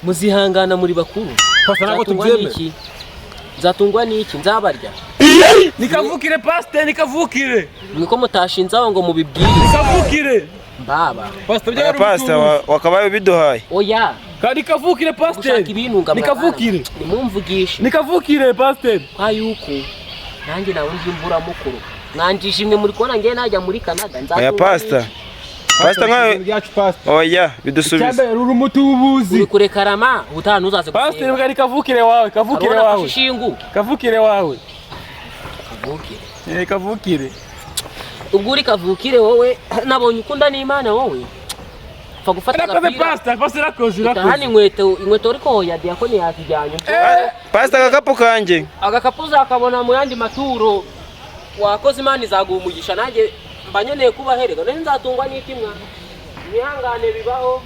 muzihangana muri bakuru. Pastor nako tubyeme. Nzatungwa n'iki nzabarya. Nikavukire pastor nikavukire. Niko mutashinzaho ngo mubibwire. Nikavukire. Baba. Pastor byari pastor wakabaye biduhaye. Oya. Kandi kavukire pastor. Nikavukire. Nimumvugishe. Nikavukire pastor. Kwayuko. Nanjye nawe ndi mbura mukuru. Mwanjije imwe muri kona ngiye najya muri Canada nzatungwa. Oya pastor. Pastor nkawe. Oya bidusubiza. Cyambe ruri umutubuzi. Uri kure karama utanu uzaze guseba. Pastor bwa nikavukire wawe, kavukire wawe. Kavukire wawe. Kavukire. Kavukire. Ubwo uri kavukire wowe nabonye ukunda n'Imana wowe. Fa gufata agapira. Pastor akoze. Hano inkweto uriko hoya diakoni yakijyanye. Pastor agakapu kanje. Agakapu zakabona mu yandi maturo. Wakoze Imana izaguha umugisha nanjye mbanyoneye kuba herega none nzatungwa n'ikimwa. Nihangane bibaho.